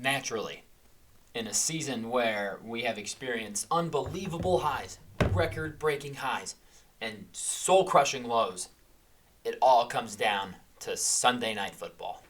naturally, in a season where we have experienced unbelievable highs, record-breaking highs, and soul-crushing lows, it all comes down to Sunday Night Football.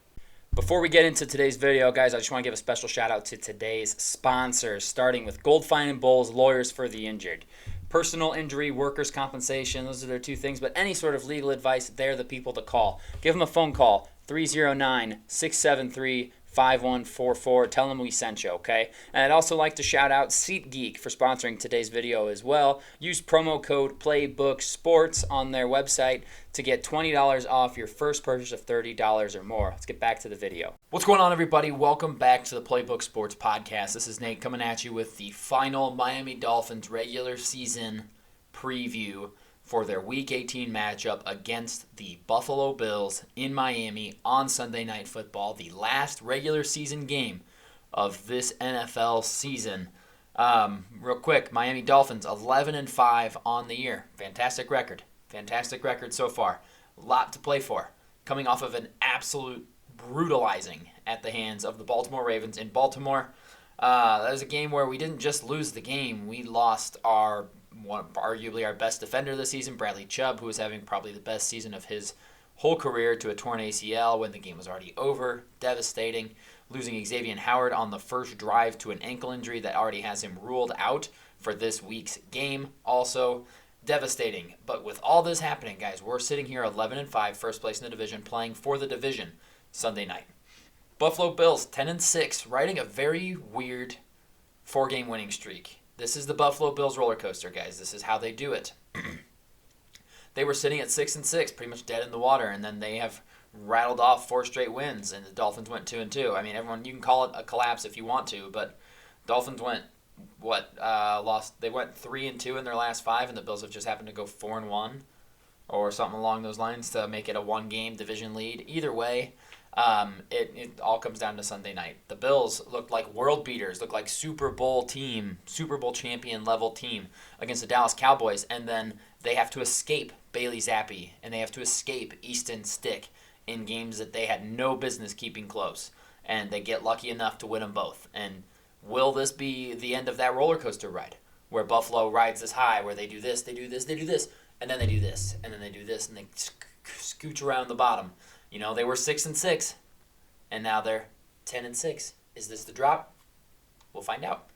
Before we get into today's video, guys, I just want to give a special shout out to today's sponsors, starting with Gold Fine and Bowles, lawyers for the injured. Personal injury, workers' compensation, those are their two things, but any sort of legal advice, they're the people to call. Give them a phone call, 309-673-5144. Tell them we sent you, okay? And I'd also like to shout out SeatGeek for sponsoring today's video as well. Use promo code PlaybookSports on their website to get $20 off your first purchase of $30 or more. Let's get back to the video. What's going on, everybody? Welcome back to the Playbook Sports Podcast. This is Nate coming at you with the final Miami Dolphins regular season preview for their Week 18 matchup against the Buffalo Bills in Miami on Sunday Night Football, the last regular season game of this NFL season. Real quick, Miami Dolphins 11-5 on the year. Fantastic record so far. A lot to play for. Coming off of an absolute brutalizing at the hands of the Baltimore Ravens in Baltimore. That was a game where we didn't just lose the game. We lost arguably our best defender this season, Bradley Chubb, who was having probably the best season of his whole career, to a torn ACL when the game was already over. Devastating. Losing Xavier Howard on the first drive to an ankle injury that already has him ruled out for this week's game. Also devastating. But with all this happening, guys, we're sitting here 11-5, first place in the division, playing for the division Sunday night. Buffalo Bills 10-6, riding a very weird 4-game winning streak. This is the Buffalo Bills roller coaster, guys. This is how they do it. They were sitting at 6-6, pretty much dead in the water, and then they have rattled off 4 straight wins, and the Dolphins went 2-2. I mean, everyone, you can call it a collapse if you want to, but Dolphins went they went 3-2 in their last 5, and the Bills have just happened to go 4-1 or something along those lines to make it a 1-game division lead. Either way, it all comes down to Sunday night. The Bills looked like world beaters, looked like Super Bowl champion level team against the Dallas Cowboys, and then they have to escape Bailey Zappi, and they have to escape Easton Stick in games that they had no business keeping close, and they get lucky enough to win them both. And will this be the end of that roller coaster ride, where Buffalo rides this high, where they do this, and then they do this, and then they do this, and they scooch around the bottom? You know, they were 6-6, and now they're 10-6. Is this the drop? We'll find out.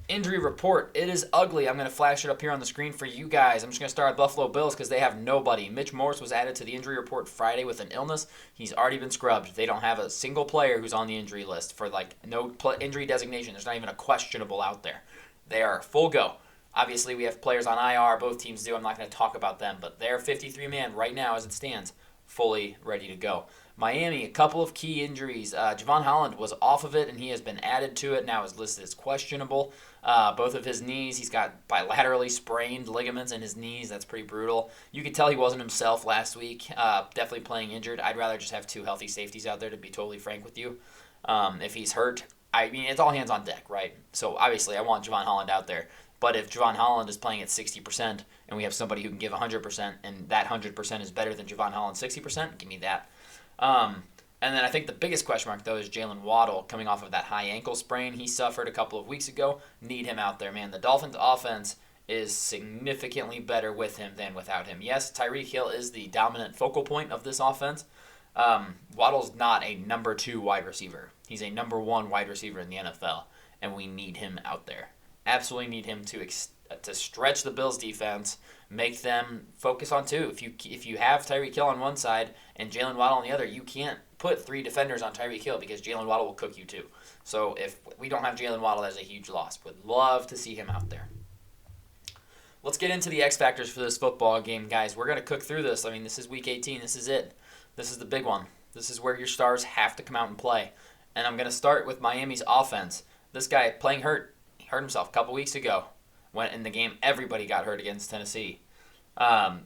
Injury report. It is ugly. I'm going to flash it up here on the screen for you guys. I'm just going to start with Buffalo Bills because they have nobody. Mitch Morse was added to the injury report Friday with an illness. He's already been scrubbed. They don't have a single player who's on the injury list for no injury designation. There's not even a questionable out there. They are full go. Obviously, we have players on IR. Both teams do. I'm not going to talk about them, but they're 53-man right now as it stands, fully ready to go. Miami, a couple of key injuries. Javon Holland was off of it, and he has been added to it. Now is listed as questionable. Both of his knees, he's got bilaterally sprained ligaments in his knees. That's pretty brutal. You could tell he wasn't himself last week. Definitely playing injured. I'd rather just have 2 healthy safeties out there, to be totally frank with you. If he's hurt, I mean, it's all hands on deck, right? So obviously I want Javon Holland out there. But if Javon Holland is playing at 60% and we have somebody who can give 100% and that 100% is better than Javon Holland's 60%, give me that. And then I think the biggest question mark, though, is Jalen Waddle coming off of that high ankle sprain he suffered a couple of weeks ago. Need him out there, man. The Dolphins' offense is significantly better with him than without him. Yes, Tyreek Hill is the dominant focal point of this offense. Waddle's not a number 2 wide receiver. He's a number 1 wide receiver in the NFL, and we need him out there. Absolutely need him to stretch the Bills' defense, make them focus on 2. If you have Tyreek Hill on one side and Jalen Waddle on the other, you can't put 3 defenders on Tyreek Hill because Jalen Waddle will cook you too. So if we don't have Jalen Waddle, that's a huge loss. Would love to see him out there. Let's get into the X factors for this football game, guys. We're going to cook through this. I mean, this is Week 18. This is it. This is the big one. This is where your stars have to come out and play. And I'm going to start with Miami's offense. This guy playing hurt. He hurt himself a couple weeks ago. Went in the game, everybody got hurt against Tennessee.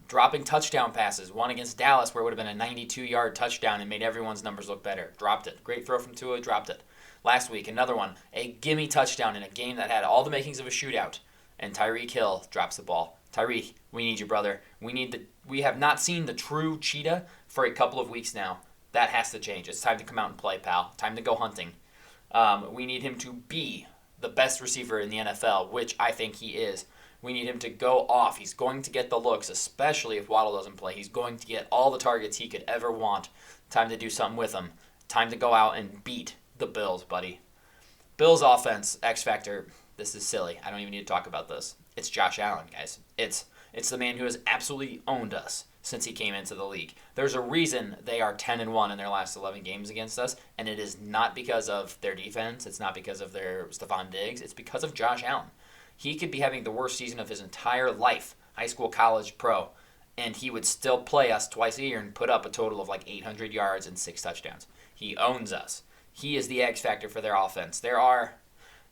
Dropping touchdown passes. One against Dallas where it would have been a 92-yard touchdown and made everyone's numbers look better. Dropped it. Great throw from Tua, dropped it. Last week, another one. A gimme touchdown in a game that had all the makings of a shootout. And Tyreek Hill drops the ball. Tyreek, we need you, brother. We have not seen the true cheetah for a couple of weeks now. That has to change. It's time to come out and play, pal. Time to go hunting. We need him to be the best receiver in the NFL, which I think he is. We need him to go off. He's going to get the looks, especially if Waddle doesn't play. He's going to get all the targets he could ever want. Time to do something with him. Time to go out and beat the Bills, buddy. Bills offense, X Factor. This is silly. I don't even need to talk about this. It's Josh Allen, guys. It's the man who has absolutely owned us since he came into the league. There's a reason they are 10-1 in their last 11 games against us, and it is not because of their defense. It's not because of their Stephon Diggs. It's because of Josh Allen. He could be having the worst season of his entire life, high school, college, pro, and he would still play us twice a year and put up a total of like 800 yards and 6 touchdowns. He owns us. He is the X factor for their offense. There are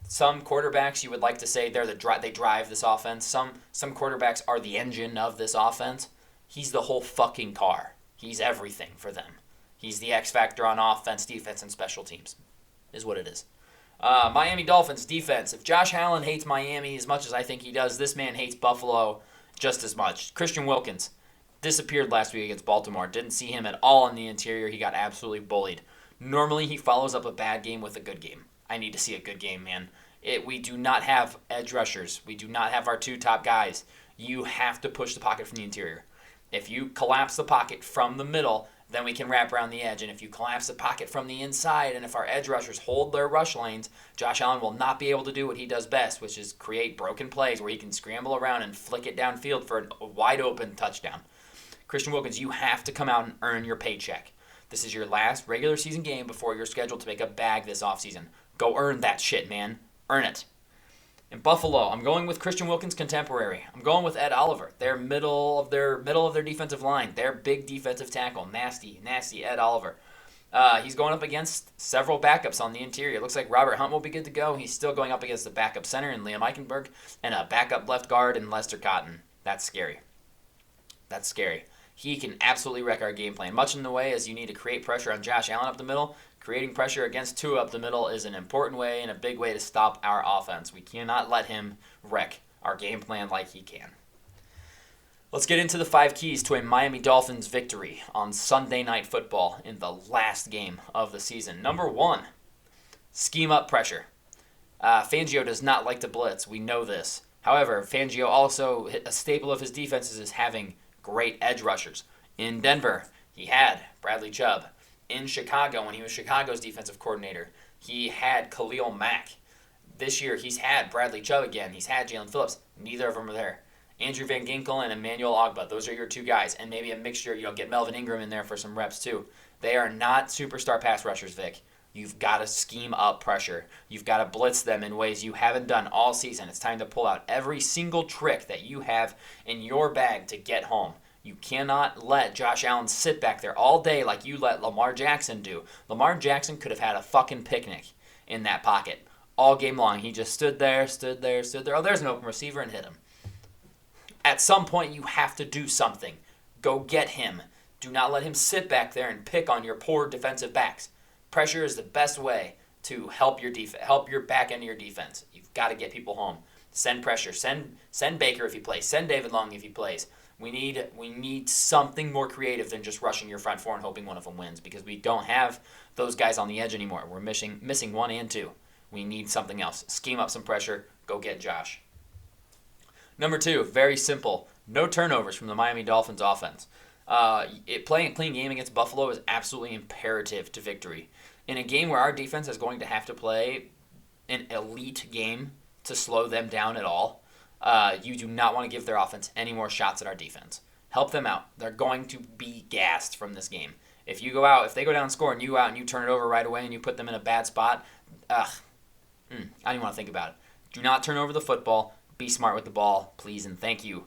some quarterbacks you would like to say they drive this offense. Some quarterbacks are the engine of this offense. He's the whole fucking car. He's everything for them. He's the X factor on offense, defense, and special teams, is what it is. Miami Dolphins defense. If Josh Allen hates Miami as much as I think he does, this man hates Buffalo just as much. Christian Wilkins disappeared last week against Baltimore. Didn't see him at all in the interior. He got absolutely bullied. Normally, he follows up a bad game with a good game. I need to see a good game, man. We do not have edge rushers. We do not have our 2 top guys. You have to push the pocket from the interior. If you collapse the pocket from the middle, then we can wrap around the edge. And if you collapse the pocket from the inside, and if our edge rushers hold their rush lanes, Josh Allen will not be able to do what he does best, which is create broken plays where he can scramble around and flick it downfield for a wide open touchdown. Christian Wilkins, you have to come out and earn your paycheck. This is your last regular season game before you're scheduled to make a bag this offseason. Go earn that shit, man. Earn it. In Buffalo, I'm going with Christian Wilkins' contemporary. I'm going with Ed Oliver. They're middle of their defensive line. Their big defensive tackle. Nasty Ed Oliver. He's going up against several backups on the interior. It looks like Robert Hunt will be good to go. He's still going up against the backup center in Liam Eichenberg and a backup left guard in Lester Cotton. That's scary. He can absolutely wreck our game plan. Much in the way as you need to create pressure on Josh Allen up the middle, creating pressure against Tua up the middle is an important way and a big way to stop our offense. We cannot let him wreck our game plan like he can. Let's get into the 5 keys to a Miami Dolphins victory on Sunday Night Football in the last game of the season. Number 1, scheme up pressure. Fangio does not like to blitz. We know this. However, Fangio also, a staple of his defenses is having great edge rushers. In Denver, he had Bradley Chubb. In Chicago, when he was Chicago's defensive coordinator, he had Khalil Mack. This year, he's had Bradley Chubb again. He's had Jalen Phillips. Neither of them are there. Andrew Van Ginkel and Emmanuel Ogbah, those are your 2 guys. And maybe a mixture, get Melvin Ingram in there for some reps too. They are not superstar pass rushers, Vic. You've got to scheme up pressure. You've got to blitz them in ways you haven't done all season. It's time to pull out every single trick that you have in your bag to get home. You cannot let Josh Allen sit back there all day like you let Lamar Jackson do. Lamar Jackson could have had a fucking picnic in that pocket all game long. He just stood there. Oh, there's an open receiver and hit him. At some point, you have to do something. Go get him. Do not let him sit back there and pick on your poor defensive backs. Pressure is the best way to help your back end of your defense. You've got to get people home. Send pressure. Send Baker if he plays. Send David Long if he plays. We need something more creative than just rushing your front 4 and hoping one of them wins, because we don't have those guys on the edge anymore. We're missing 1 and 2. We need something else. Scheme up some pressure. Go get Josh. Number 2, very simple. No turnovers from the Miami Dolphins offense. Playing a clean game against Buffalo is absolutely imperative to victory. In a game where our defense is going to have to play an elite game to slow them down at all, you do not want to give their offense any more shots at our defense. Help them out. They're going to be gassed from this game. If they go down and score and you go out and you turn it over right away and you put them in a bad spot, I don't even want to think about it. Do not turn over the football. Be smart with the ball, please and thank you.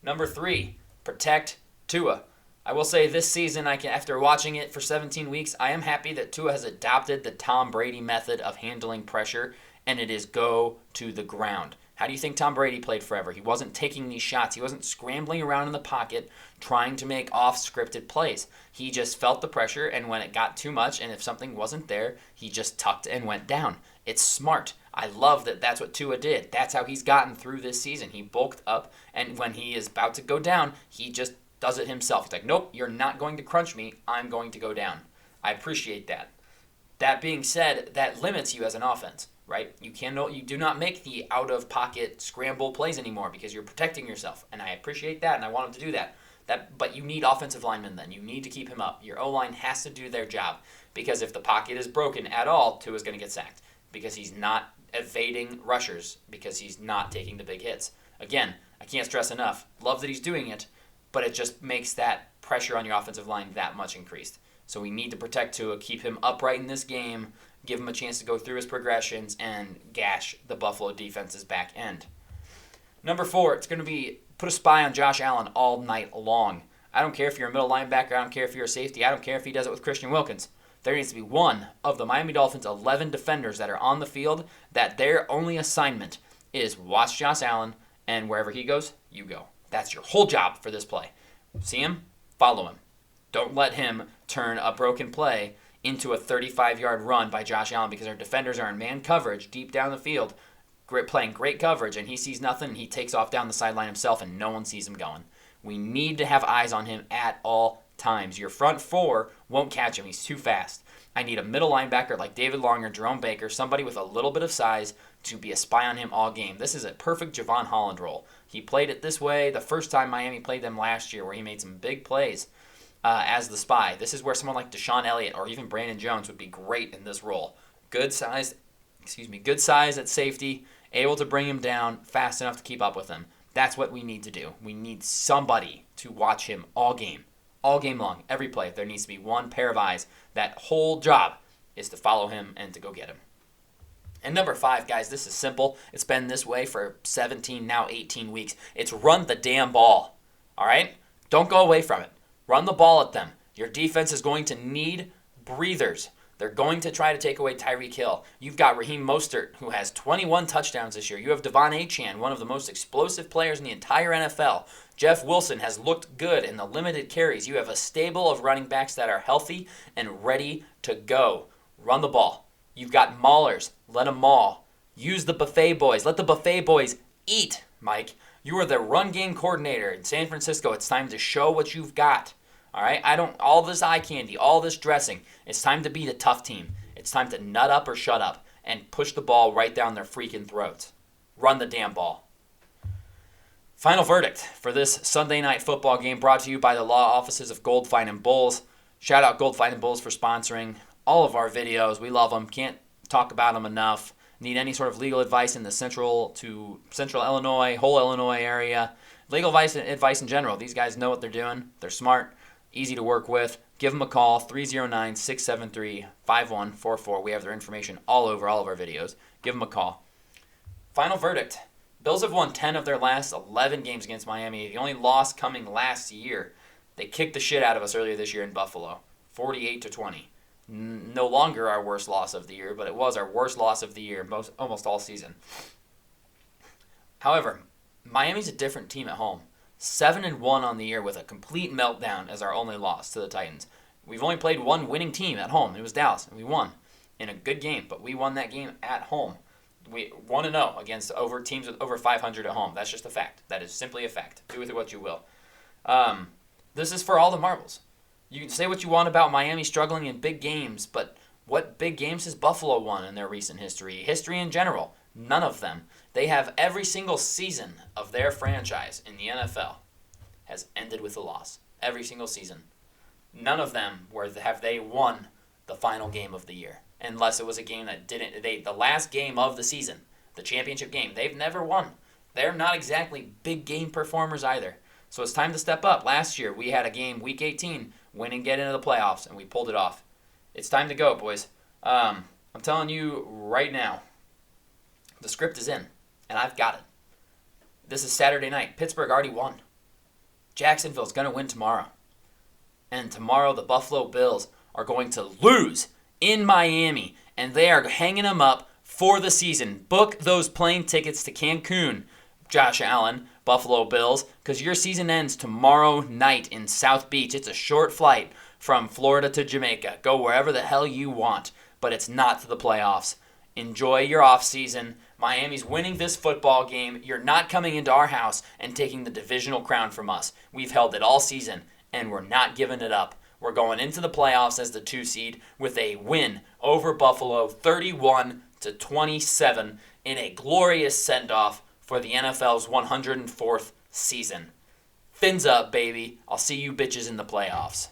Number 3, protect Tua. I will say this season, after watching it for 17 weeks, I am happy that Tua has adopted the Tom Brady method of handling pressure, and it is go to the ground. How do you think Tom Brady played forever? He wasn't taking these shots. He wasn't scrambling around in the pocket trying to make off-scripted plays. He just felt the pressure, and when it got too much, and if something wasn't there, he just tucked and went down. It's smart. I love that that's what Tua did. That's how he's gotten through this season. He bulked up, and when he is about to go down, he just does it himself. He's like, nope, you're not going to crunch me. I'm going to go down. I appreciate that. That being said, that limits you as an offense, right? You do not make the out-of-pocket scramble plays anymore because you're protecting yourself, and I appreciate that, and I want him to do that. But you need offensive linemen then. You need to keep him up. Your O-line has to do their job because if the pocket is broken at all, Tua's going to get sacked because he's not evading rushers, because he's not taking the big hits. Again, I can't stress enough. Love that he's doing it, but it just makes that pressure on your offensive line that much increased. So we need to protect Tua, keep him upright in this game, give him a chance to go through his progressions, and gash the Buffalo defense's back end. Number 4, it's going to be put a spy on Josh Allen all night long. I don't care if you're a middle linebacker. I don't care if you're a safety. I don't care if he does it with Christian Wilkins. There needs to be one of the Miami Dolphins' 11 defenders that are on the field that their only assignment is watch Josh Allen, and wherever he goes, you go. That's your whole job for this play. See him? Follow him. Don't let him turn a broken play into a 35-yard run by Josh Allen because our defenders are in man coverage deep down the field, playing great coverage, and he sees nothing, and he takes off down the sideline himself, and no one sees him going. We need to have eyes on him at all times. Your front 4 won't catch him. He's too fast. I need a middle linebacker like David Long or Jerome Baker, somebody with a little bit of size to be a spy on him all game. This is a perfect Javon Holland role. He played it this way the first time Miami played them last year where he made some big plays as the spy. This is where someone like Deshaun Elliott or even Brandon Jones would be great in this role. Good size at safety, able to bring him down fast enough to keep up with him. That's what we need to do. We need somebody to watch him all game long, every play. There needs to be one pair of eyes. That whole job is to follow him and to go get him. And number 5, guys, this is simple. It's been this way for 17, now 18 weeks. It's run the damn ball, all right? Don't go away from it. Run the ball at them. Your defense is going to need breathers. They're going to try to take away Tyreek Hill. You've got Raheem Mostert, who has 21 touchdowns this year. You have Devon Achane, one of the most explosive players in the entire NFL. Jeff Wilson has looked good in the limited carries. You have a stable of running backs that are healthy and ready to go. Run the ball. You've got maulers. Let them maul. Use the buffet boys. Let the buffet boys eat, Mike. You are the run game coordinator in San Francisco. It's time to show what you've got. All right? All this eye candy, all this dressing. It's time to be the tough team. It's time to nut up or shut up and push the ball right down their freaking throats. Run the damn ball. Final verdict for this Sunday night football game brought to you by the law offices of Goldfine and Bulls. Shout out Goldfine and Bulls for sponsoring all of our videos. We love them. Can't talk about them enough. Need any sort of legal advice in the central Illinois, whole Illinois area. Legal advice in general. These guys know what they're doing. They're smart, easy to work with. Give them a call, 309-673-5144. We have their information all over all of our videos. Give them a call. Final verdict. Bills have won 10 of their last 11 games against Miami. The only loss coming last year. They kicked the shit out of us earlier this year in Buffalo, 48-20. No longer our worst loss of the year, but it was our worst loss of the year almost all season. However, Miami's a different team at home. 7-1 on the year with a complete meltdown as our only loss to the Titans. We've only played one winning team at home. It was Dallas, and we won in a good game, but we won that game at home. We 1-0 against teams with over 500 at home. That's just a fact. That is simply a fact. Do with it what you will. This is for all the marbles. You can say what you want about Miami struggling in big games, but what big games has Buffalo won in their recent history? History in general, none of them. They have every single season of their franchise in the NFL has ended with a loss. Every single season. None of them have they won the final game of the year, unless it was a game that the last game of the season, the championship game. They've never won. They're not exactly big game performers either. So it's time to step up. Last year, we had a game, Week 18, win and get into the playoffs, and we pulled it off. It's time to go, boys. I'm telling you right now, the script is in, and I've got it. This is Saturday night. Pittsburgh already won. Jacksonville's going to win tomorrow. And tomorrow, the Buffalo Bills are going to lose in Miami, and they are hanging them up for the season. Book those plane tickets to Cancun, Josh Allen, Buffalo Bills, because your season ends tomorrow night in South Beach. It's a short flight from Florida to Jamaica. Go wherever the hell you want, but it's not to the playoffs. Enjoy your off season. Miami's winning this football game. You're not coming into our house and taking the divisional crown from us. We've held it all season, and we're not giving it up. we're going into the playoffs as the 2 seed with a win over Buffalo 31-27 in a glorious send-off for the NFL's 104th season. Fins up, baby. I'll see you bitches in the playoffs.